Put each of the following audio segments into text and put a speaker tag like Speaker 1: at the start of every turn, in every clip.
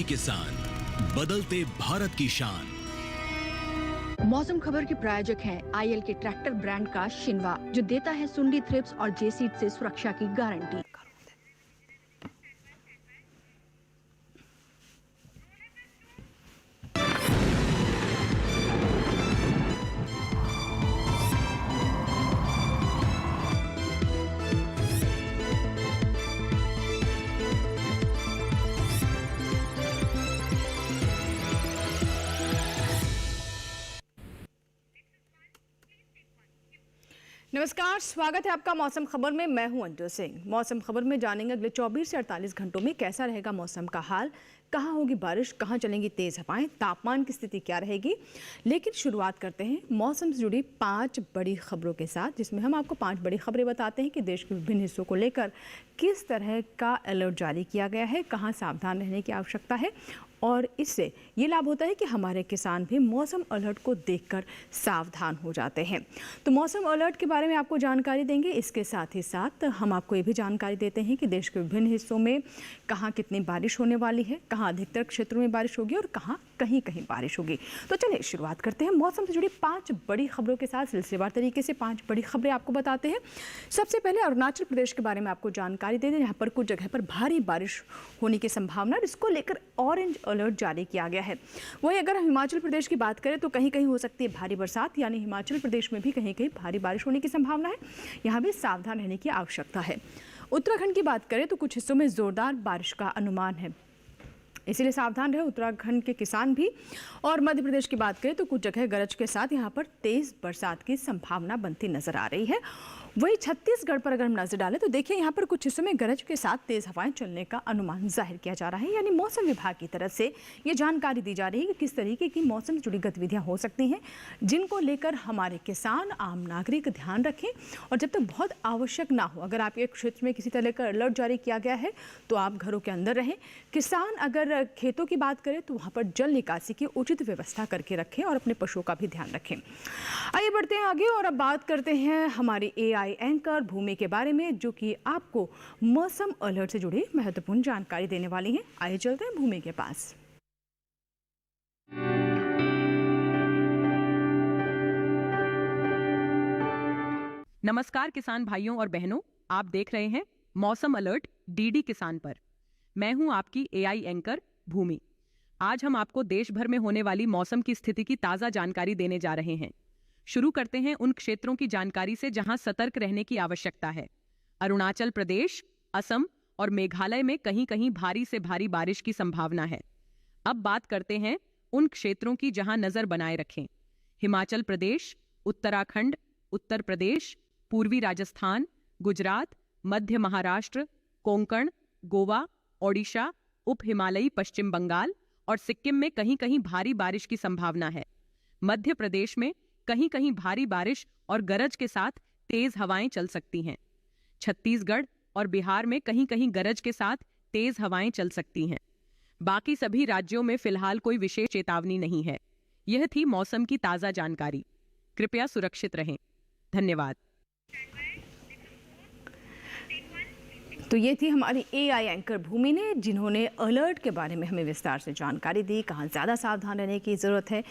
Speaker 1: DD किसान, बदलते भारत की शान।
Speaker 2: मौसम खबर के प्रायोजक हैं आईएल के ट्रैक्टर ब्रांड का शिनवा, जो देता है सुंडी, थ्रिप्स और जेसीड से सुरक्षा की गारंटी।
Speaker 3: नमस्कार, स्वागत है आपका मौसम खबर में। मैं हूं अंजू सिंह। मौसम खबर में जानेंगे अगले 24 से 48 घंटों में कैसा रहेगा मौसम का हाल, कहां होगी बारिश, कहां चलेंगी तेज हवाएं, तापमान की स्थिति क्या रहेगी। लेकिन शुरुआत करते हैं मौसम से जुड़ी 5 बड़ी खबरों के साथ, जिसमें हम आपको 5 बड़ी खबरें बताते हैं कि देश के विभिन्न हिस्सों को लेकर किस तरह का अलर्ट जारी किया गया है, कहां सावधान रहने की आवश्यकता है। और इससे ये लाभ होता है कि हमारे किसान भी मौसम अलर्ट को देखकर सावधान हो जाते हैं। तो मौसम अलर्ट के बारे में आपको जानकारी देंगे। इसके साथ ही साथ हम आपको ये भी जानकारी देते हैं कि देश के विभिन्न हिस्सों में कहाँ कितनी बारिश होने वाली है, कहाँ अधिकतर क्षेत्रों में बारिश होगी और कहाँ कहीं कहीं बारिश होगी। तो चलिए शुरुआत करते हैं मौसम से जुड़ी 5 बड़ी खबरों के साथ। सिलसिलेवार तरीके से 5 बड़ी खबरें आपको बताते हैं। सबसे पहले अरुणाचल प्रदेश के बारे में आपको जानकारी दे दें, यहाँ पर कुछ जगह पर भारी बारिश होने की संभावना, जिसको लेकर ऑरेंज अलर्ट जारी किया गया है। वहीं अगर हम हिमाचल प्रदेश की बात करें तो कहीं कहीं हो सकती है भारी बरसात, यानी हिमाचल प्रदेश में भी कहीं कहीं भारी बारिश होने की संभावना है। यहाँ भी सावधान रहने की आवश्यकता है। उत्तराखंड की बात करें तो कुछ हिस्सों में जोरदार बारिश का अनुमान है, इसीलिए सावधान रहे उत्तराखंड के किसान भी। और मध्य प्रदेश की बात करें तो कुछ जगह गरज के साथ यहाँ पर तेज बरसात की संभावना बनती नजर आ रही है। वही छत्तीसगढ़ पर अगर हम नजर डालें तो देखिए यहाँ पर कुछ हिस्सों में गरज के साथ तेज हवाएं चलने का अनुमान जाहिर किया जा रहा है। यानी मौसम विभाग की तरफ से ये जानकारी दी जा रही है कि किस तरीके की मौसम से जुड़ी गतिविधियां हो सकती हैं, जिनको लेकर हमारे किसान, आम नागरिक ध्यान रखें। और जब तक बहुत आवश्यक ना हो, अगर आपके क्षेत्र में किसी तरह का अलर्ट जारी किया गया है तो आप घरों के अंदर रहें। किसान अगर खेतों की बात करें तो वहाँ पर जल निकासी की उचित व्यवस्था करके रखें और अपने पशुओं का भी ध्यान रखें। आइए बढ़ते हैं आगे और अब बात करते हैं हमारी एआई एंकर भूमि के बारे में, जो कि आपको मौसम अलर्ट से जुड़ी महत्वपूर्ण जानकारी देने वाली है। आइए चलते हैं भूमि के पास।
Speaker 4: नमस्कार किसान भाइयों और बहनों, आप देख रहे हैं मौसम अलर्ट डीडी किसान पर। मैं हूं आपकी एआई एंकर भूमि। आज हम आपको देश भर में होने वाली मौसम की स्थिति की ताजा जानकारी देने जा रहे हैं। शुरू करते हैं उन क्षेत्रों की जानकारी से जहां सतर्क रहने की आवश्यकता है। अरुणाचल प्रदेश, असम और मेघालय में कहीं कहीं भारी से भारी बारिश की संभावना है। अब बात करते हैं उन क्षेत्रों की जहां नजर बनाए रखें। हिमाचल प्रदेश, उत्तराखंड, उत्तर प्रदेश, पूर्वी राजस्थान, गुजरात, मध्य महाराष्ट्र, कोंकण, गोवा, ओडिशा, उप हिमालयी पश्चिम बंगाल और सिक्किम में कहीं कहीं भारी बारिश की संभावना है। मध्य प्रदेश में कहीं कहीं भारी बारिश और गरज के साथ तेज हवाएं चल सकती हैं। छत्तीसगढ़ और बिहार में कहीं कहीं गरज के साथ तेज हवाएं चल सकती हैं। बाकी सभी राज्यों में फिलहाल कोई विशेष चेतावनी नहीं है। यह थी मौसम की ताजा जानकारी। कृपया सुरक्षित रहें। धन्यवाद।
Speaker 3: तो ये थी हमारी एआई एंकर भूमि ने, जिन्होंने अलर्ट के बारे में हमें विस्तार से जानकारी दी, कहाँ ज़्यादा सावधान रहने की ज़रूरत है,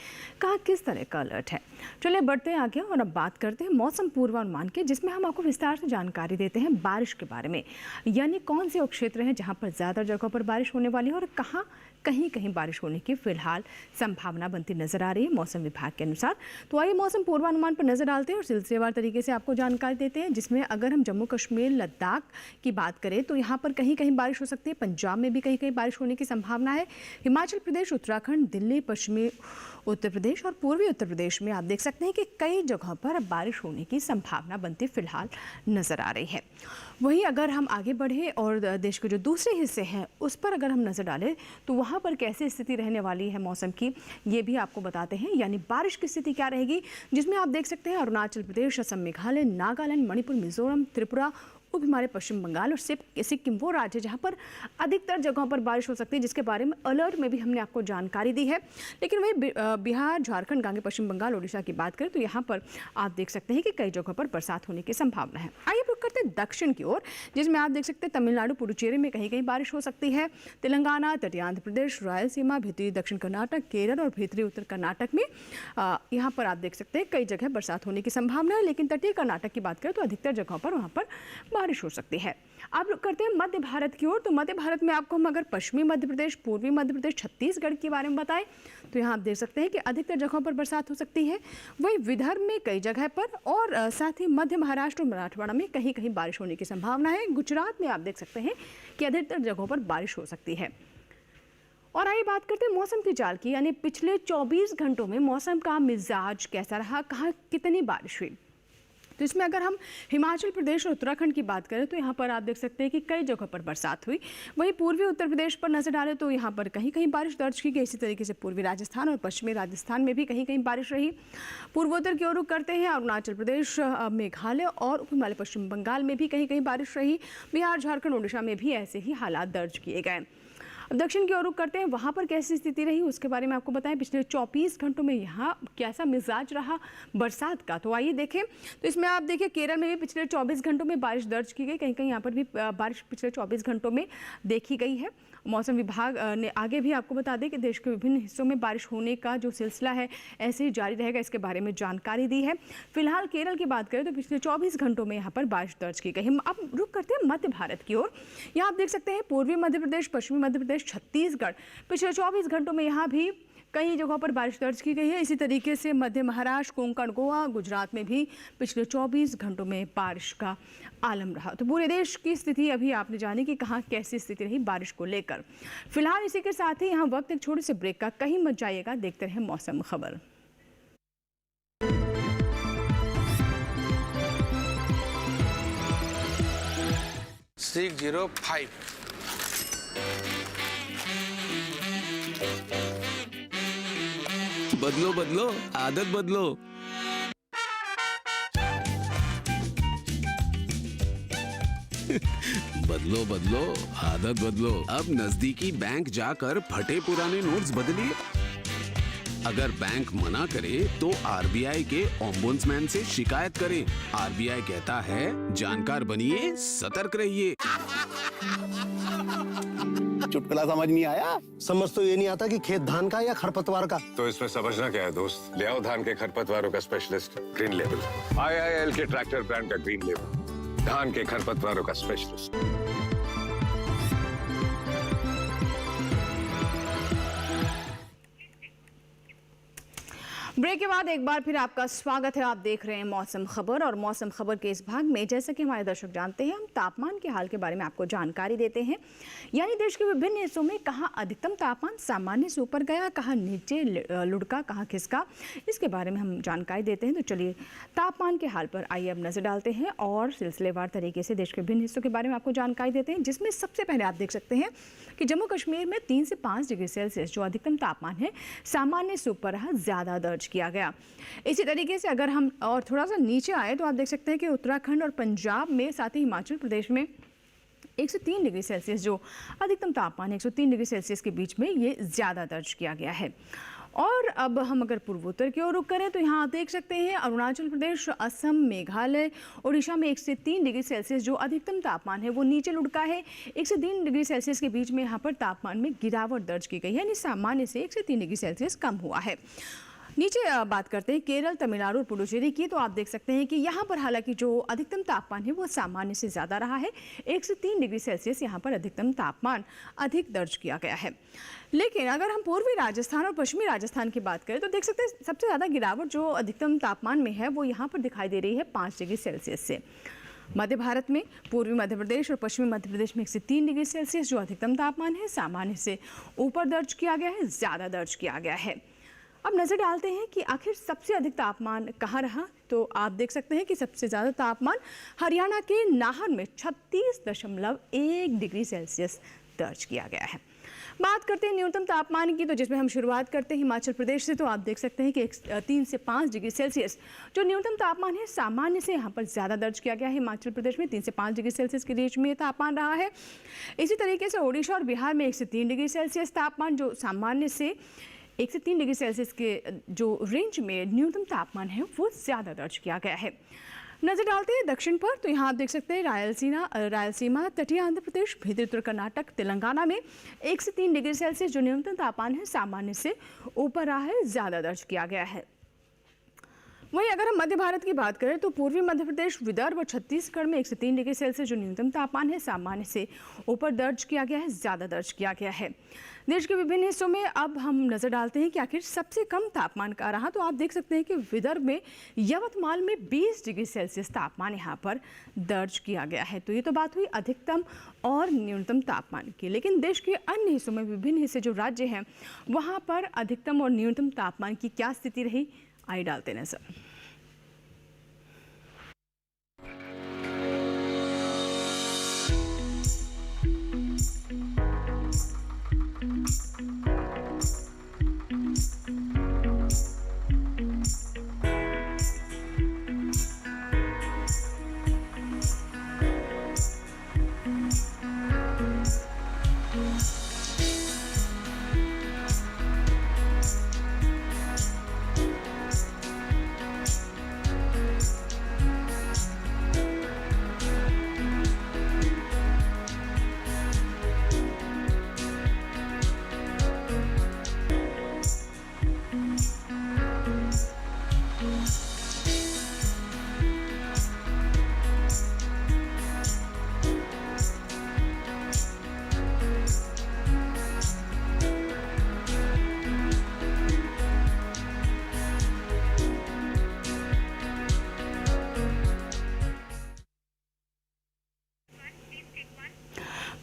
Speaker 3: कहाँ किस तरह का अलर्ट है। चलिए बढ़ते हैं आगे और अब बात करते हैं मौसम पूर्वानुमान के, जिसमें हम आपको विस्तार से जानकारी देते हैं बारिश के बारे में। यानी कौन से क्षेत्र हैं जहाँ पर ज़्यादा जगहों पर बारिश होने वाली है और कहाँ कहीं कहीं बारिश होने की फिलहाल संभावना बनती नजर आ रही है मौसम विभाग के अनुसार। तो आइए मौसम पूर्वानुमान पर नजर डालते हैं और सिलसिलेवार तरीके से आपको जानकारी देते हैं, जिसमें अगर हम जम्मू कश्मीर, लद्दाख की बात करें तो यहाँ पर कहीं कहीं बारिश हो सकती है। पंजाब में भी कहीं कहीं बारिश होने की संभावना है। हिमाचल प्रदेश, उत्तराखंड, दिल्ली, पश्चिमी उत्तर प्रदेश और पूर्वी उत्तर प्रदेश में आप देख सकते हैं कि कई जगहों पर बारिश होने की संभावना बनती फिलहाल नजर आ रही है। वहीं अगर हम आगे बढ़े और देश के जो दूसरे हिस्से हैं उस पर अगर हम नजर डालें तो वहाँ पर कैसी स्थिति रहने वाली है मौसम की, ये भी आपको बताते हैं। यानी बारिश की स्थिति क्या रहेगी, जिसमें आप देख सकते हैं अरुणाचल प्रदेश, असम, मेघालय, नागालैंड, मणिपुर, मिजोरम, त्रिपुरा, उप हिमालय पश्चिम बंगाल और सिक्किम वो राज्य है जहां पर अधिकतर जगहों पर बारिश हो सकती है, जिसके बारे में अलर्ट में भी हमने आपको जानकारी दी है। लेकिन वही बिहार, झारखंड, पश्चिम बंगाल, ओडिशा की बात करें तो यहाँ पर आप देख सकते हैं कि कई जगहों पर बरसात होने की संभावना है। आइए रुख करते हैं दक्षिण की ओर, जिसमें आप देख सकते हैं तमिलनाडु पुडुचेरी में कहीं कहीं बारिश हो सकती है। तेलंगाना, तटीय आंध्र प्रदेश, रायलसीमा, भीतरी दक्षिण कर्नाटक, केरल और भीतरी उत्तर कर्नाटक में यहाँ पर आप देख सकते हैं कई जगह बरसात होने की संभावना है। लेकिन तटीय कर्नाटक की बात करें तो अधिकतर जगहों पर वहाँ पर बारिश हो सकती है। अब रुख करते हैं मध्य भारत की ओर। तो मध्य भारत में आपको हम अगर पश्चिमी मध्य प्रदेश, पूर्वी मध्य प्रदेश, छत्तीसगढ़ के बारे में बताएं तो यहाँ आप देख सकते हैं कि अधिकतर जगहों पर बरसात हो सकती है। वहीं विदर्भ में कई जगह पर और साथ ही मध्य महाराष्ट्र और मराठवाड़ा में कहीं कहीं बारिश होने की संभावना है। गुजरात में आप देख सकते हैं कि अधिकतर जगहों पर बारिश हो सकती है। और आइए बात करते हैं मौसम की चाल की, यानी पिछले 24 घंटों में मौसम का मिजाज कैसा रहा, कहाँ कितनी बारिश हुई। तो इसमें अगर हम हिमाचल प्रदेश और उत्तराखंड की बात करें तो यहाँ पर आप देख सकते हैं कि कई जगहों पर बरसात हुई। वहीं पूर्वी उत्तर प्रदेश पर नजर डालें तो यहाँ पर कहीं कहीं बारिश दर्ज की गई। इसी तरीके से पूर्वी राजस्थान और पश्चिमी राजस्थान में भी कहीं कहीं बारिश रही। पूर्वोत्तर की ओर रुख करते हैं अरुणाचल प्रदेश, मेघालय और उप हिमालय पश्चिम बंगाल में भी कहीं कहीं बारिश रही। बिहार, झारखंड, उड़ीसा में भी ऐसे ही हालात दर्ज किए गए। अब दक्षिण की ओर रुख करते हैं, वहाँ पर कैसी स्थिति रही उसके बारे में आपको बताएं। पिछले 24 घंटों में यहाँ कैसा मिजाज रहा बरसात का, तो आइए देखें। तो इसमें आप देखिए केरल में भी पिछले 24 घंटों में बारिश दर्ज की गई। कहीं कहीं यहाँ पर भी बारिश पिछले 24 घंटों में देखी गई है। मौसम विभाग ने आगे भी आपको बता दें कि देश के विभिन्न हिस्सों में बारिश होने का जो सिलसिला है ऐसे ही जारी रहेगा, इसके बारे में जानकारी दी है। फिलहाल केरल की बात करें तो पिछले 24 घंटों में यहाँ पर बारिश दर्ज की गई है। अब रुख करते हैं मध्य भारत की ओर। यहाँ आप देख सकते हैं पूर्वी मध्य प्रदेश, पश्चिमी मध्य प्रदेश, छत्तीसगढ़, पिछले 24 घंटों में यहाँ भी कई जगहों पर बारिश दर्ज की गई है। इसी तरीके से मध्य महाराष्ट्र, कोंकण, गोवा, गुजरात में भी पिछले 24 घंटों में बारिश का आलम रहा। तो पूरे देश की स्थिति अभी आपने जानी कि कहाँ कैसी स्थिति रही बारिश को लेकर। फिलहाल इसी के साथ ही यहाँ वक्त एक छोटे से ब्रेक का, कहीं मत जाइएगा, देखते रहें मौसम खबर।
Speaker 5: बदलो बदलो, आदत बदलो। बदलो बदलो, आदत बदलो। अब नजदीकी बैंक जाकर फटे पुराने नोट्स बदलिए। अगर बैंक मना करे तो आरबीआई के ओम्बुड्समैन से शिकायत करें। आरबीआई कहता है जानकार बनिए, सतर्क रहिए।
Speaker 6: चुटकुला समझ नहीं आया? समझ तो ये नहीं आता कि खेत धान का या खरपतवार का।
Speaker 7: तो इसमें समझना क्या है दोस्त? ले आओ धान के खरपतवारों का स्पेशलिस्ट ग्रीन लेवल। IIL के ट्रैक्टर ब्रांड का ग्रीन लेवल, धान के खरपतवारों का स्पेशलिस्ट।
Speaker 3: ब्रेक के बाद एक बार फिर आपका स्वागत है। आप देख रहे हैं मौसम खबर, और मौसम खबर के इस भाग में जैसा कि हमारे दर्शक जानते हैं, हम तापमान के हाल के बारे में आपको जानकारी देते हैं। यानी देश के विभिन्न हिस्सों में कहाँ अधिकतम तापमान सामान्य से ऊपर गया, कहाँ नीचे लुढ़का, कहाँ खिसका, इसके बारे में हम जानकारी देते हैं। तो चलिए तापमान के हाल पर आइए अब नजर डालते हैं और सिलसिलेवार तरीके से देश के विभिन्न हिस्सों के बारे में आपको जानकारी देते हैं। जिसमें सबसे पहले आप देख सकते हैं कि जम्मू कश्मीर में 3 से 5 डिग्री सेल्सियस जो अधिकतम तापमान है सामान्य से ऊपर रहा, ज़्यादा दर्ज किया गया। इसी तरीके से अगर हम और थोड़ा सा नीचे आए तो आप देख सकते हैं कि उत्तराखंड और पंजाब में, साथ ही हिमाचल प्रदेश में 103 डिग्री सेल्सियस जो अधिकतम तापमान 103 डिग्री सेल्सियस के बीच में ये ज़्यादा दर्ज किया गया है। और अब हम अगर पूर्वोत्तर की ओर रुख करें तो यहाँ देख सकते हैं अरुणाचल प्रदेश, असम, मेघालय, उड़ीसा में 103 डिग्री सेल्सियस जो अधिकतम तापमान है वो नीचे लुढ़का है। 103 डिग्री सेल्सियस के बीच में यहाँ पर तापमान में गिरावट दर्ज की गई है, यानी सामान्य से 103 डिग्री सेल्सियस कम हुआ है। नीचे बात करते हैं केरल, तमिलनाडु और पुडुचेरी की, तो आप देख सकते हैं कि यहाँ पर हालांकि जो अधिकतम तापमान है वो सामान्य से ज़्यादा रहा है। 103 डिग्री सेल्सियस यहाँ पर अधिकतम तापमान अधिक दर्ज किया गया है। लेकिन अगर हम पूर्वी राजस्थान और पश्चिमी राजस्थान की बात करें तो देख सकते हैं सबसे ज़्यादा गिरावट जो अधिकतम तापमान में है वो यहाँ पर दिखाई दे रही है 5 डिग्री सेल्सियस से। मध्य भारत में पूर्वी मध्य प्रदेश और पश्चिमी मध्य प्रदेश में 103 डिग्री सेल्सियस जो अधिकतम तापमान है सामान्य से ऊपर दर्ज किया गया है, ज़्यादा दर्ज किया गया है। अब नज़र डालते हैं कि आखिर सबसे अधिक तापमान कहाँ रहा, तो आप देख सकते हैं कि सबसे ज़्यादा तापमान हरियाणा के नाहन में 36.1 डिग्री सेल्सियस दर्ज किया गया है। बात करते हैं न्यूनतम तापमान की, तो जिसमें हम शुरुआत करते हैं हिमाचल प्रदेश से, तो आप देख सकते हैं कि 3 से 5 डिग्री सेल्सियस जो न्यूनतम तापमान है सामान्य से यहाँ पर ज़्यादा दर्ज किया गया है। हिमाचल प्रदेश में 3 से 5 डिग्री सेल्सियस के रेंज में तापमान रहा है। इसी तरीके से उड़ीसा और बिहार में 1 से 3 डिग्री सेल्सियस तापमान जो सामान्य से 1 से 3 डिग्री सेल्सियस के जो रेंज में न्यूनतम तापमान है वो ज़्यादा दर्ज किया गया है। नजर डालते हैं दक्षिण पर, तो यहाँ आप देख सकते हैं रायलसीमा, तटीय आंध्र प्रदेश, भीतर उत्तर कर्नाटक, तेलंगाना में 1 से 3 डिग्री सेल्सियस जो न्यूनतम तापमान है सामान्य से ऊपर रहा है, ज़्यादा दर्ज किया गया है। वहीं अगर हम मध्य भारत की बात करें तो पूर्वी मध्य प्रदेश, विदर्भ और छत्तीसगढ़ में 1 से 3 डिग्री सेल्सियस जो न्यूनतम तापमान है सामान्य से ऊपर दर्ज किया गया है, ज़्यादा दर्ज किया गया है। देश के विभिन्न हिस्सों में अब हम नज़र डालते हैं कि आखिर सबसे कम तापमान का रहा, तो आप देख सकते हैं कि विदर्भ में यवतमाल में 20 डिग्री सेल्सियस तापमान यहाँ पर दर्ज किया गया है। तो ये तो बात हुई अधिकतम और न्यूनतम तापमान की, लेकिन देश के अन्य हिस्सों में विभिन्न हिस्से जो राज्य हैं वहाँ पर अधिकतम और न्यूनतम तापमान की क्या स्थिति रही, आइए डालते नजर।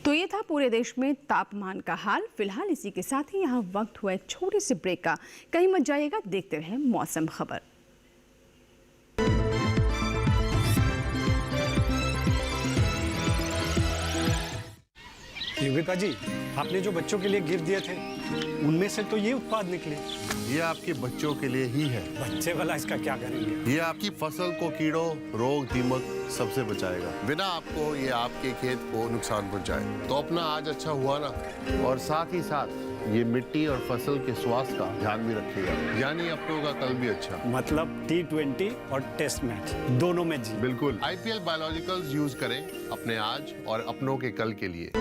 Speaker 3: तो ये था पूरे देश में तापमान का हाल। फिलहाल इसी के साथ ही यहाँ वक्त हुआ एक छोटी सी ब्रेक का, कहीं मत जाइएगा, देखते रहें मौसम खबर।
Speaker 8: युविका जी, आपने जो बच्चों के लिए गिफ्ट दिए थे उनमें से तो ये उत्पाद निकले।
Speaker 9: ये आपके बच्चों के लिए ही है।
Speaker 8: बच्चे वाला इसका क्या करेंगे?
Speaker 9: ये आपकी फसल को कीड़ों, रोग, दीमक सबसे बचाएगा, बिना आपको ये आपके खेत को नुकसान पहुंचाए। तो अपना आज अच्छा हुआ ना, और साथ ही साथ ये मिट्टी और फसल के स्वास्थ्य का ध्यान भी रखेगा, यानी अपनों का कल भी अच्छा।
Speaker 8: मतलब T20 और टेस्ट मैच दोनों में जी।
Speaker 9: बिल्कुल। IPL बायोलॉजिकल्स यूज करें अपने आज और अपनों के कल के लिए।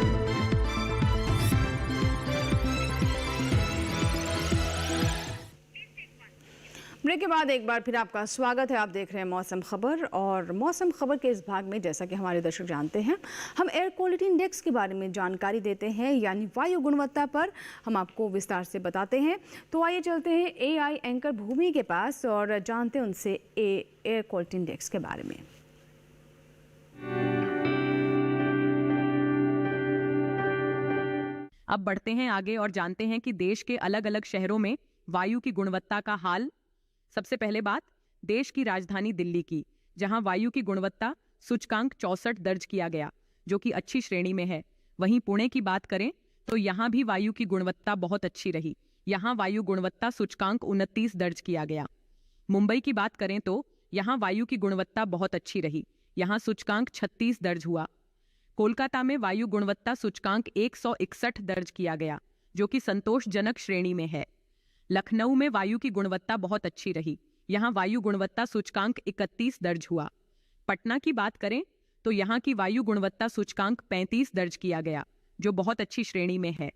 Speaker 3: ब्रेक के बाद एक बार फिर आपका स्वागत है। आप देख रहे हैं मौसम खबर, और मौसम खबर के इस भाग में जैसा कि हमारे दर्शक जानते हैं, हम एयर क्वालिटी इंडेक्स के बारे में जानकारी देते हैं, यानी वायु गुणवत्ता पर हम आपको विस्तार से बताते हैं। तो आइए चलते हैं AI एंकर भूमि के पास और जानते हैं उनसे एयर क्वालिटी इंडेक्स के बारे में।
Speaker 4: अब बढ़ते हैं आगे और जानते हैं कि देश के अलग अलग शहरों में वायु की गुणवत्ता का हाल। सबसे पहले बात देश की राजधानी दिल्ली की, जहां वायु की गुणवत्ता सूचकांक 64 दर्ज किया गया, जो कि अच्छी श्रेणी में है। वहीं पुणे की बात करें तो यहां भी वायु की गुणवत्ता बहुत अच्छी रही। यहां वायु गुणवत्ता सूचकांक 29 दर्ज किया गया। मुंबई की बात करें तो यहां वायु की गुणवत्ता बहुत अच्छी रही। यहां सूचकांक 36 दर्ज हुआ। कोलकाता में वायु गुणवत्ता सूचकांक 161 दर्ज किया गया, जो कि संतोषजनक श्रेणी में है। लखनऊ में वायु की गुणवत्ता बहुत अच्छी रही। यहां वायु गुणवत्ता सूचकांक 31 दर्ज हुआ। पटना की बात करें तो यहां की वायु गुणवत्ता सूचकांक 35 दर्ज किया गया, जो बहुत अच्छी श्रेणी में है।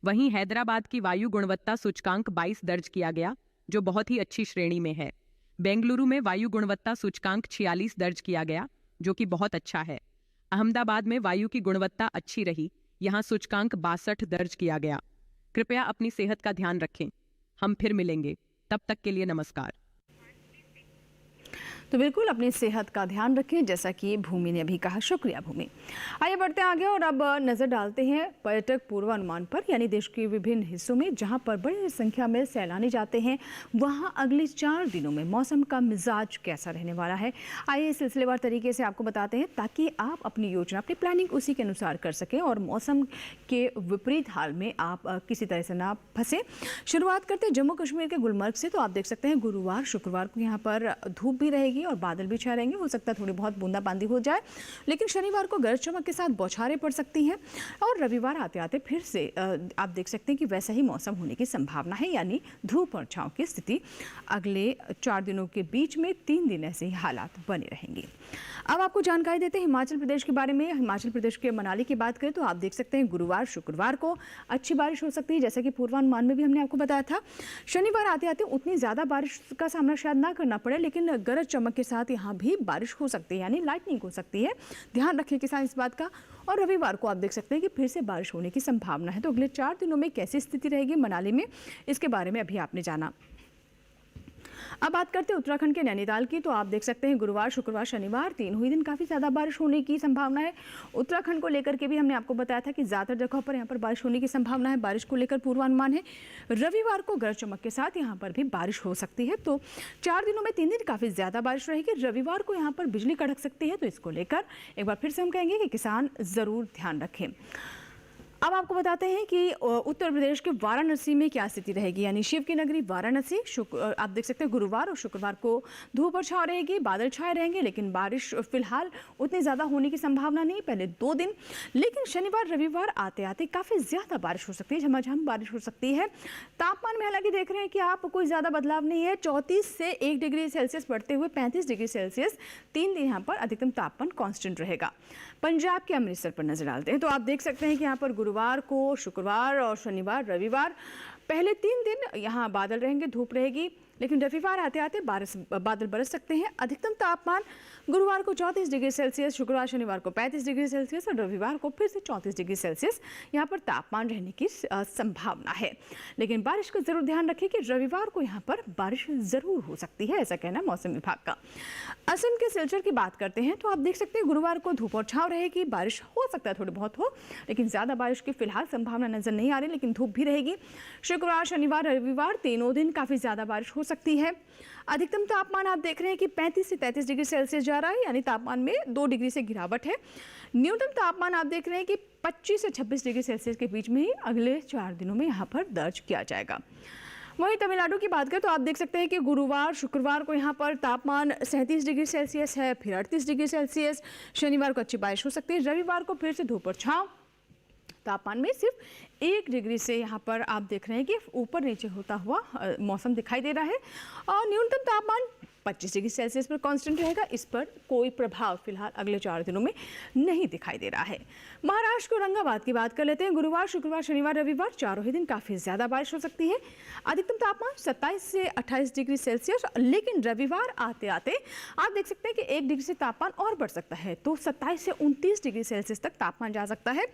Speaker 4: वहीं हैदराबाद की वायु गुणवत्ता सूचकांक 22 दर्ज किया गया, जो बहुत ही अच्छी श्रेणी में है। बेंगलुरु में वायु गुणवत्ता सूचकांक 46 दर्ज किया गया, जो कि बहुत अच्छा है। अहमदाबाद में वायु की गुणवत्ता अच्छी रही। यहां सूचकांक 62 दर्ज किया गया। कृपया अपनी सेहत का ध्यान रखें। हम फिर मिलेंगे, तब तक के लिए नमस्कार।
Speaker 3: तो बिल्कुल अपनी सेहत का ध्यान रखें, जैसा कि भूमि ने अभी कहा। शुक्रिया भूमि। आइए बढ़ते हैं आगे और अब नज़र डालते हैं पर्यटक पूर्वानुमान पर, यानी देश के विभिन्न हिस्सों में जहां पर बड़ी संख्या में सैलानी जाते हैं, वहां अगले 4 दिनों में मौसम का मिजाज कैसा रहने वाला है। आइए सिलसिलेवार तरीके से आपको बताते हैं, ताकि आप अपनी योजना, अपनी प्लानिंग उसी के अनुसार कर सकें और मौसम के विपरीत हाल में आप किसी तरह से ना फंसे। शुरुआत करते हैं जम्मू कश्मीर के गुलमर्ग से। तो आप देख सकते हैं गुरुवार शुक्रवार को यहाँ पर धूप भी रहेगी रहेगी और बादल भी छाए रहेंगे। हो सकता है थोड़ी बहुत बूंदाबांदी हो जाए, लेकिन शनिवार को गरज चमक के साथ बौछारें पड़ सकती हैं और रविवार आते आते फिर से आप देख सकते हैं कि वैसा ही मौसम होने की संभावना है, यानी धूप और छांव की स्थिति अगले 4 दिनों के बीच में 3 दिन ऐसे ही हालात बने रहेंगे। अब आपको जानकारी देते हैं हिमाचल प्रदेश के बारे में। हिमाचल प्रदेश के मनाली की बात करें तो आप देख सकते हैं गुरुवार शुक्रवार को अच्छी बारिश हो सकती है, जैसा कि पूर्वानुमान में भी हमने आपको बताया था। शनिवार आते आते उतनी ज़्यादा बारिश का सामना शायद ना करना पड़े, लेकिन गरज चमक के साथ यहाँ भी बारिश हो सकती है, यानी लाइटनिंग हो सकती है। ध्यान रखें किसान इस बात का। और रविवार को आप देख सकते हैं कि फिर से बारिश होने की संभावना है। तो अगले 4 दिनों में कैसी स्थिति रहेगी मनाली में, इसके बारे में अभी आपने जाना। अब बात करते हैं उत्तराखंड के नैनीताल की। तो आप देख सकते हैं गुरुवार शुक्रवार शनिवार 3 ही दिन काफ़ी ज़्यादा बारिश होने की संभावना है। उत्तराखंड को लेकर के भी हमने आपको बताया था कि ज़्यादातर जगहों पर यहाँ पर बारिश होने की संभावना है। बारिश को लेकर पूर्वानुमान है। रविवार को गरज चमक के साथ यहाँ पर भी बारिश हो सकती है। तो 4 दिनों में 3 दिन काफ़ी ज़्यादा बारिश रहेगी। रविवार को यहाँ पर बिजली कड़क सकती है, तो इसको लेकर एक बार फिर से हम कहेंगे कि किसान ज़रूर ध्यान रखें। अब आपको बताते हैं कि उत्तर प्रदेश के वाराणसी में क्या स्थिति रहेगी, यानी शिव की नगरी वाराणसी। आप देख सकते हैं गुरुवार और शुक्रवार को धूप और छांव रहेगी, बादल छाए रहेंगे, लेकिन बारिश फिलहाल उतनी ज़्यादा होने की संभावना नहीं पहले 2 दिन। लेकिन शनिवार रविवार आते आते काफ़ी ज़्यादा बारिश हो सकती है, झमाझम बारिश हो सकती है। तापमान में हालांकि देख रहे हैं कि आप कोई ज़्यादा बदलाव नहीं है। 34 से 1 डिग्री सेल्सियस बढ़ते हुए 35 डिग्री सेल्सियस 3 दिन यहाँ पर अधिकतम तापमान कांस्टेंट रहेगा। पंजाब के अमृतसर पर नजर डालते हैं तो आप देख सकते हैं कि यहाँ पर गुरुवार को शुक्रवार और शनिवार रविवार पहले 3 दिन यहाँ बादल रहेंगे, धूप रहेगी, लेकिन रविवार आते आते बादल बरस सकते हैं। अधिकतम तापमान गुरुवार को 34 डिग्री सेल्सियस, शुक्रवार शनिवार को 35 डिग्री सेल्सियस और रविवार को फिर से 34 डिग्री सेल्सियस यहाँ पर तापमान रहने की संभावना है। लेकिन बारिश का जरूर ध्यान रखें कि रविवार को यहाँ पर बारिश जरूर हो सकती है, ऐसा कहना मौसम विभाग का। असम के सिलचर की बात करते हैं तो आप देख सकते हैं गुरुवार को धूप और छांव रहेगी, बारिश हो सकता है थोड़ी बहुत हो, लेकिन ज़्यादा बारिश की फिलहाल संभावना नजर नहीं आ रही, लेकिन धूप भी रहेगी। शुक्रवार शनिवार रविवार तीनों दिन काफ़ी ज़्यादा बारिश हो सकती है। अधिकतम तापमान आप देख रहे हैं कि 35 से 33 डिग्री सेल्सियस जा रहा है, यानी तापमान में 2 डिग्री से गिरावट है। न्यूनतम तापमान आप देख रहे हैं कि 25 से 26 डिग्री सेल्सियस के बीच में ही अगले 4 दिनों में यहाँ पर दर्ज किया जाएगा। वहीं तमिलनाडु की बात करें तो आप देख सकते हैं कि गुरुवार शुक्रवार को यहाँ पर तापमान 37 डिग्री सेल्सियस है, फिर 38 डिग्री सेल्सियस। शनिवार को अच्छी बारिश हो सकती है, रविवार को फिर से धूप और छांव। तापमान में सिर्फ 1 डिग्री से यहाँ पर आप देख रहे हैं कि ऊपर नीचे होता हुआ मौसम दिखाई दे रहा है और न्यूनतम तापमान 25 डिग्री सेल्सियस पर कांस्टेंट रहेगा। इस पर कोई प्रभाव फिलहाल अगले 4 दिनों में नहीं दिखाई दे रहा है। महाराष्ट्र के औरंगाबाद की बात कर लेते हैं। गुरुवार शुक्रवार शनिवार रविवार चारों ही दिन काफ़ी ज़्यादा बारिश हो सकती है। अधिकतम तापमान 27 से 28 डिग्री सेल्सियस, लेकिन रविवार आते आते आप देख सकते हैं कि 1 डिग्री से तापमान और बढ़ सकता है, तो 27 से 29 डिग्री सेल्सियस तक तापमान जा सकता है।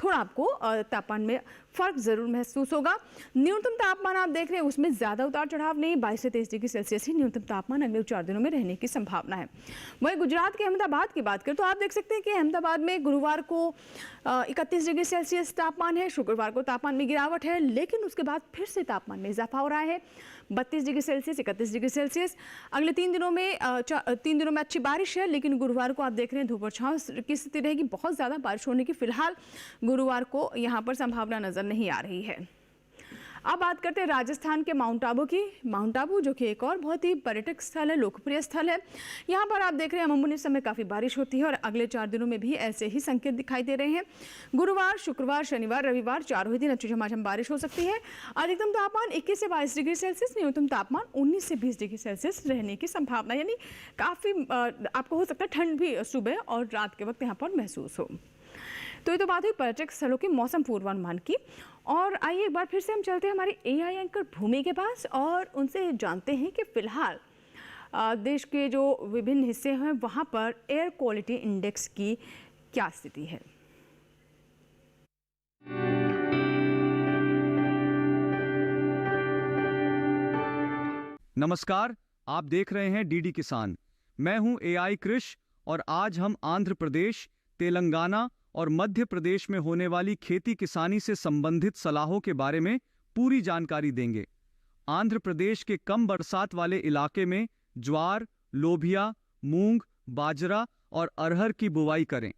Speaker 3: थोड़ा आपको तापमान में फर्क जरूर महसूस होगा। न्यूनतम तापमान आप देख रहे हैं उसमें ज़्यादा उतार चढ़ाव नहीं, 22 से 23 डिग्री सेल्सियस ही न्यूनतम तापमान अगले 4 दिनों में रहने की संभावना है। वहीं गुजरात के अहमदाबाद की बात करें तो आप देख सकते हैं कि अहमदाबाद में गुरुवार को 31 डिग्री सेल्सियस तापमान है, शुक्रवार को तापमान में गिरावट है, लेकिन उसके बाद फिर से तापमान में इजाफा हो रहा है। 32 डिग्री सेल्सियस 31 डिग्री सेल्सियस। अगले 3 दिनों में 3 दिनों में अच्छी बारिश है, लेकिन गुरुवार को आप देख रहे हैं धूप और छांव की स्थिति रहेगी। बहुत ज़्यादा बारिश होने की फिलहाल गुरुवार को यहाँ पर संभावना नजर नहीं आ रही है। अब बात करते हैं राजस्थान के माउंट आबू की। माउंट आबू जो कि एक और बहुत ही पर्यटक स्थल है, लोकप्रिय स्थल है। यहाँ पर आप देख रहे हैं अमूमन इस समय काफ़ी बारिश होती है और अगले 4 दिनों में भी ऐसे ही संकेत दिखाई दे रहे हैं। गुरुवार शुक्रवार शनिवार रविवार चारों ही दिन अच्छी झमाझम बारिश हो सकती है। अधिकतम तापमान 21 से 22 डिग्री सेल्सियस, न्यूनतम तापमान 19 से 20 डिग्री सेल्सियस रहने की संभावना, यानी काफ़ी आपको हो सकता है ठंड भी सुबह और रात के वक्त यहाँ पर महसूस हो। तो ये तो बात हुई पर्यटक स्थलों के मौसम पूर्वानुमान की। और आइए एक बार फिर से हम चलते हैं हमारे एआई एंकर भूमि के पास और उनसे जानते हैं कि फिलहाल देश के जो विभिन्न हिस्से हैं वहाँ पर एयर क्वालिटी इंडेक्स की क्या स्थिति है।
Speaker 10: नमस्कार, आप देख रहे हैं डीडी किसान। मैं हूं एआई कृष और आज हम आंध्र प्रदेश, तेलंगाना और मध्य प्रदेश में होने वाली खेती किसानी से संबंधित सलाहों के बारे में पूरी जानकारी देंगे। आंध्र प्रदेश के कम बरसात वाले इलाके में ज्वार, लोबिया, मूंग, बाजरा और अरहर की बुवाई करें।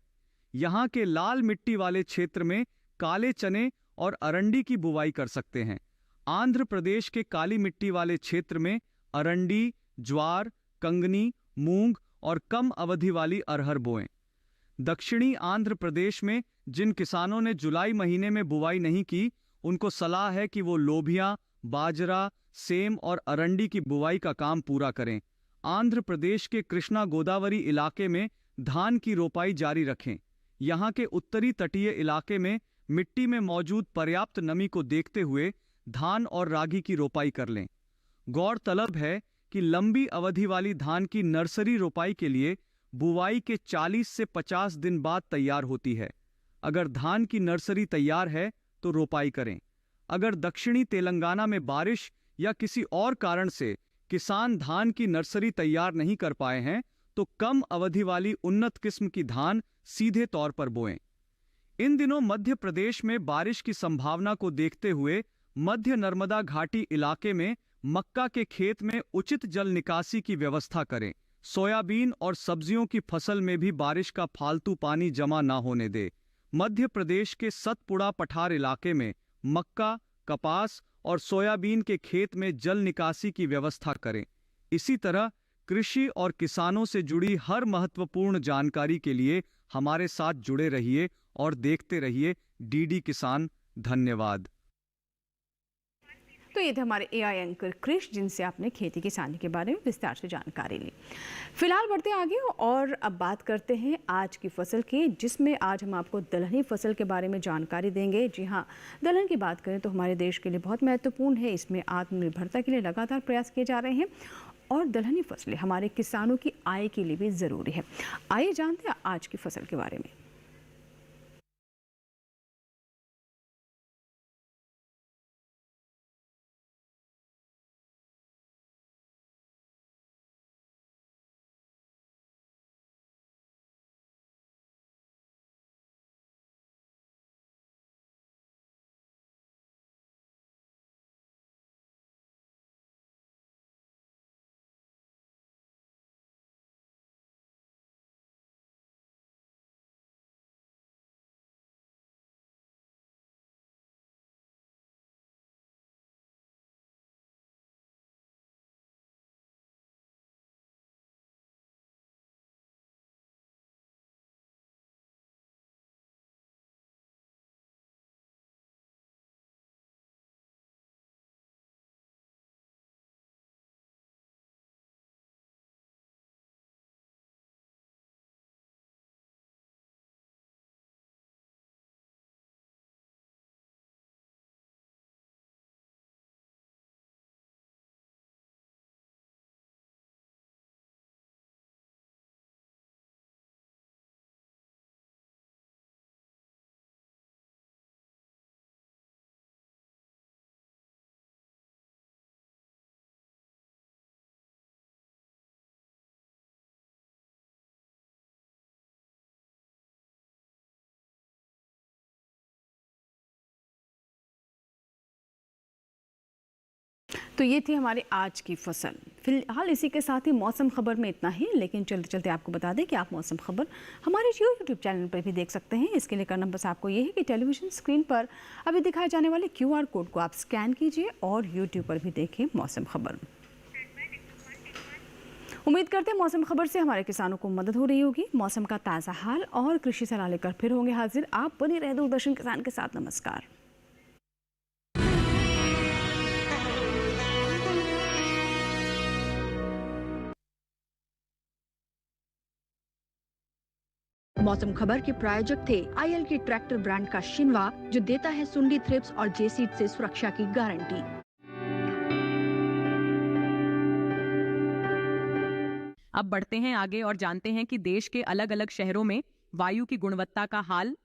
Speaker 10: यहाँ के लाल मिट्टी वाले क्षेत्र में काले चने और अरंडी की बुवाई कर सकते हैं। आंध्र प्रदेश के काली मिट्टी वाले क्षेत्र में अरंडी, ज्वार, कंगनी, मूंग और कम अवधि वाली अरहर बोएं। दक्षिणी आंध्र प्रदेश में जिन किसानों ने जुलाई महीने में बुवाई नहीं की, उनको सलाह है कि वो लोबिया, बाजरा, सेम और अरंडी की बुवाई का काम पूरा करें। आंध्र प्रदेश के कृष्णा गोदावरी इलाके में धान की रोपाई जारी रखें। यहाँ के उत्तरी तटीय इलाके में मिट्टी में मौजूद पर्याप्त नमी को देखते हुए धान और रागी की रोपाई कर लें। गौरतलब है कि लंबी अवधि वाली धान की नर्सरी रोपाई के लिए बुवाई के 40 से 50 दिन बाद तैयार होती है। अगर धान की नर्सरी तैयार है तो रोपाई करें। अगर दक्षिणी तेलंगाना में बारिश या किसी और कारण से किसान धान की नर्सरी तैयार नहीं कर पाए हैं, तो कम अवधि वाली उन्नत किस्म की धान सीधे तौर पर बोएं। इन दिनों मध्य प्रदेश में बारिश की संभावना को देखते हुए मध्य नर्मदा घाटी इलाके में मक्का के खेत में उचित जल निकासी की व्यवस्था करें। सोयाबीन और सब्जियों की फसल में भी बारिश का फालतू पानी जमा ना होने दे। मध्य प्रदेश के सतपुड़ा पठार इलाके में मक्का, कपास और सोयाबीन के खेत में जल निकासी की व्यवस्था करें। इसी तरह कृषि और किसानों से जुड़ी हर महत्वपूर्ण जानकारी के लिए हमारे साथ जुड़े रहिए और देखते रहिए डीडी किसान। धन्यवाद।
Speaker 3: तो ये थे हमारे एआई एंकर क्रिश, जिनसे आपने खेती किसानी के बारे में विस्तार से जानकारी ली। फिलहाल बढ़ते आगे और अब बात करते हैं आज की फसल की, जिसमें आज हम आपको दलहनी फसल के बारे में जानकारी देंगे। जी हाँ, दलहन की बात करें तो हमारे देश के लिए बहुत महत्वपूर्ण है। इसमें आत्मनिर्भरता के लिए लगातार प्रयास किए जा रहे हैं और दलहनी फसलें हमारे किसानों की आय के लिए भी ज़रूरी है। आइए जानते हैं आज की फसल के बारे में। तो ये थी हमारी आज की फसल। फिलहाल इसी के साथ ही मौसम खबर में इतना ही, लेकिन चलते चलते आपको बता दें कि आप मौसम खबर हमारे यूट्यूब चैनल पर भी देख सकते हैं। इसके लिए करना बस आपको ये है कि टेलीविजन स्क्रीन पर अभी दिखाए जाने वाले QR कोड को आप स्कैन कीजिए और यूट्यूब पर भी देखें मौसम खबर। उम्मीद करते हैं मौसम खबर से हमारे किसानों को मदद हो रही होगी। मौसम का ताज़ा हाल और कृषि सलाह लेकर फिर होंगे हाजिर। आप बने रहे दूरदर्शन किसान के साथ। नमस्कार।
Speaker 2: मौसम खबर के प्रायोजक थे IL के ट्रैक्टर ब्रांड का शिनवा, जो देता है सुंडी थ्रिप्स और जेसीड से सुरक्षा की गारंटी।
Speaker 4: अब बढ़ते हैं आगे और जानते हैं कि देश के अलग अलग शहरों में वायु की गुणवत्ता का हाल।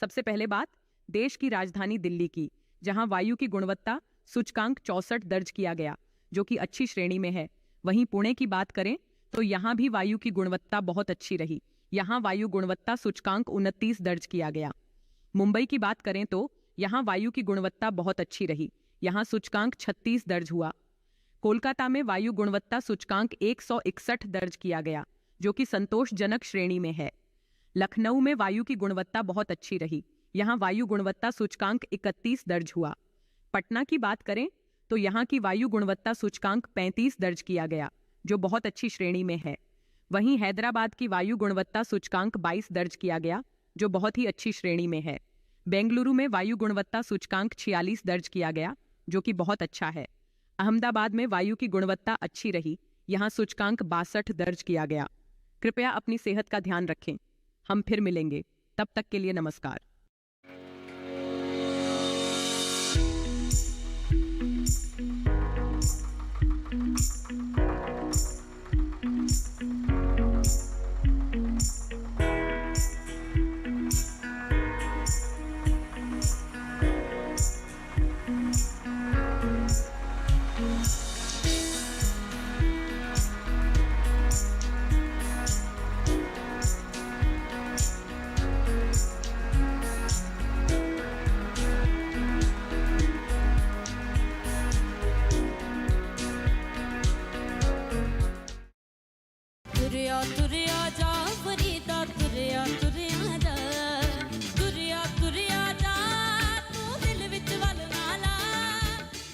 Speaker 4: सबसे पहले बात देश की राजधानी दिल्ली की, जहां वायु की गुणवत्ता सूचकांक 64 दर्ज किया गया, जो कि अच्छी श्रेणी में है। वहीं पुणे की बात करें तो यहां भी वायु की गुणवत्ता बहुत अच्छी रही। यहां वायु गुणवत्ता सूचकांक 29 दर्ज किया गया। मुंबई की बात करें तो यहां वायु की गुणवत्ता बहुत अच्छी रही। यहां सूचकांक 36 दर्ज हुआ। कोलकाता में वायु गुणवत्ता सूचकांक 161 दर्ज किया गया, जो कि संतोषजनक श्रेणी में है। लखनऊ में वायु की गुणवत्ता बहुत अच्छी रही। यहां वायु गुणवत्ता सूचकांक 31 दर्ज हुआ। पटना की बात करें तो यहां की वायु गुणवत्ता सूचकांक 35 दर्ज किया गया, जो बहुत अच्छी श्रेणी में है। वहीं हैदराबाद की वायु गुणवत्ता सूचकांक 22 दर्ज किया गया, जो बहुत ही अच्छी श्रेणी में है। बेंगलुरु में वायु गुणवत्ता सूचकांक 46 दर्ज किया गया, जो कि बहुत अच्छा है। अहमदाबाद में वायु की गुणवत्ता अच्छी रही, यहाँ सूचकांक 62 दर्ज किया गया। कृपया अपनी सेहत का ध्यान रखें। हम फिर मिलेंगे, तब तक के लिए नमस्कार।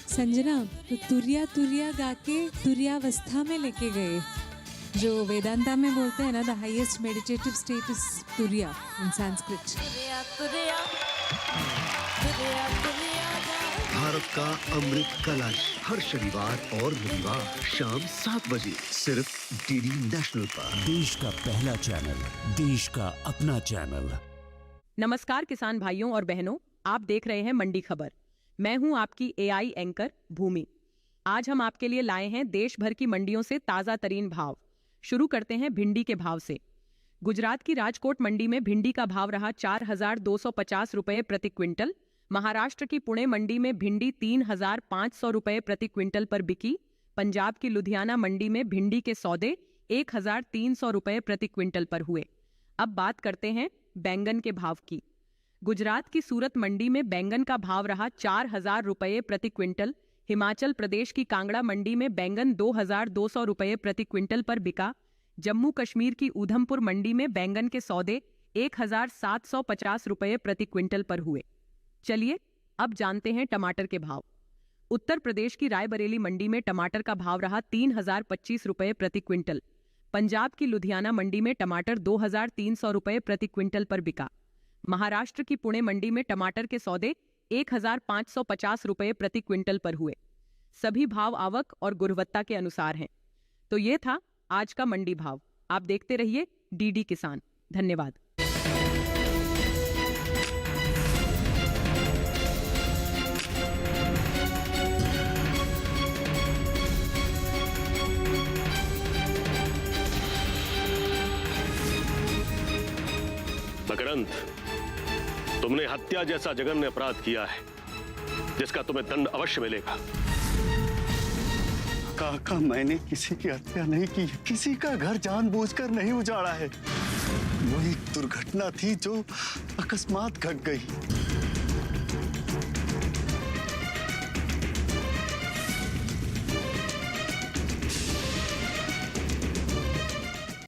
Speaker 11: संजना तो तुरिया तुरिया गा के तुरियावस्था में लेके गए। जो वेदांता में बोलते हैं ना, the highest meditative state is तुरिया इन संस्कृत।
Speaker 1: भारत का अमृत कलश हर शनिवार और रविवार शाम 7 बजे सिर्फ डीडी नेशनल पर। देश का पहला चैनल, देश का अपना चैनल।
Speaker 4: नमस्कार किसान भाइयों और बहनों, आप देख रहे हैं मंडी खबर। मैं हूं आपकी एआई एंकर भूमि। आज हम आपके लिए लाए हैं देश भर की मंडियों से ताजा तरीन भाव। शुरू करते हैं भिंडी के भाव से। गुजरात की राजकोट मंडी में भिंडी का भाव रहा 4,250 रुपए प्रति क्विंटल। महाराष्ट्र की पुणे मंडी में भिंडी 3,500 रुपए प्रति क्विंटल पर बिकी। पंजाब की लुधियाना मंडी में भिंडी के सौदे 1,300 रुपए प्रति क्विंटल पर हुए। अब बात करते हैं बैंगन के भाव की। गुजरात की सूरत मंडी में बैंगन का भाव रहा 4,000 रुपए प्रति क्विंटल। हिमाचल प्रदेश की कांगड़ा मंडी में बैंगन 2,200 रुपए प्रति क्विंटल पर बिका। जम्मू कश्मीर की ऊधमपुर मंडी में बैंगन के सौदे 1,750 रुपए प्रति क्विंटल पर हुए। चलिए अब जानते हैं टमाटर के भाव। उत्तर प्रदेश की रायबरेली मंडी में टमाटर का भाव रहा 3,025 रुपए प्रति क्विंटल। पंजाब की लुधियाना मंडी में टमाटर 2,300 रुपए प्रति क्विंटल पर बिका। महाराष्ट्र की पुणे मंडी में टमाटर के सौदे 1,550 रुपए प्रति क्विंटल पर हुए। सभी भाव आवक और गुणवत्ता के अनुसार हैं। तो ये था आज का मंडी भाव। आप देखते रहिए डीडी किसान। धन्यवाद।
Speaker 12: मकरंद, तुमने हत्या जैसा जघन्य अपराध किया है, जिसका तुम्हें दंड अवश्य मिलेगा।
Speaker 8: काका, मैंने किसी की हत्या नहीं की, किसी का घर जानबूझकर नहीं उजाड़ा है। वो एक दुर्घटना थी जो अकस्मात घट गई।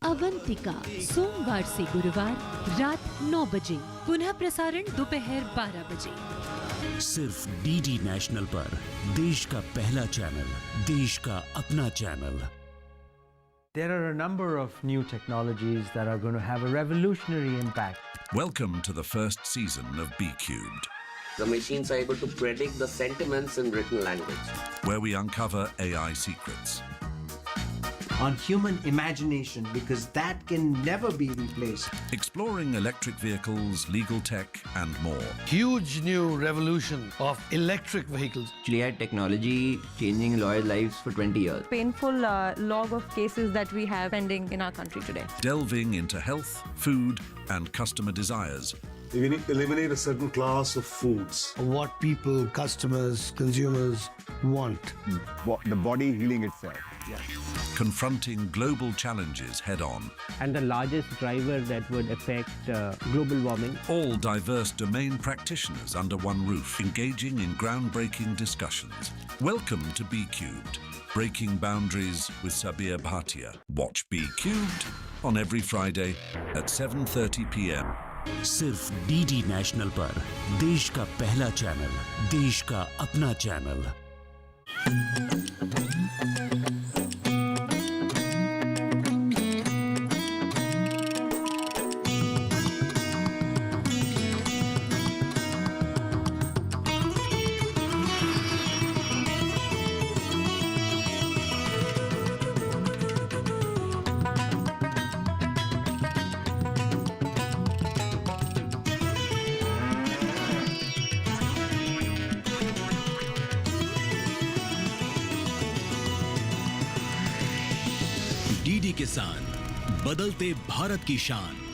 Speaker 13: अवंतिका सोमवार से गुरुवार रात 9 बजे, पुनः प्रसारण दोपहर 12 बजे।
Speaker 1: सिर्फ डीडी नेशनल पर। देश का पहला चैनल, देश का अपना channel.
Speaker 14: There are a number of new technologies that are going to have a revolutionary impact.
Speaker 15: Welcome to the first season of B-Cubed,
Speaker 16: The machines are able to predict the sentiments in written language,
Speaker 15: where we uncover AI secrets.
Speaker 14: On human imagination, because that can never be replaced.
Speaker 15: Exploring electric vehicles, legal tech, and more.
Speaker 17: Huge new revolution of electric vehicles.
Speaker 18: AI technology changing lawyers' lives for 20 years.
Speaker 19: Painful log of cases that we have pending in our country today.
Speaker 15: Delving into health, food, and customer desires.
Speaker 20: We need to eliminate a certain class of foods.
Speaker 17: What people, customers, consumers want.
Speaker 21: The body healing itself.
Speaker 15: Confronting global challenges head on.
Speaker 22: And the largest driver that would affect global warming.
Speaker 15: All diverse domain practitioners under one roof, engaging in groundbreaking discussions. Welcome to B-Cubed, Breaking Boundaries with Sabir Bhatia. Watch B-Cubed on every Friday at 7:30 p.m.
Speaker 1: सिर्फ DD national पर। देश का पहला channel, देश का अपना channel. DD किसान, बदलते भारत की शान।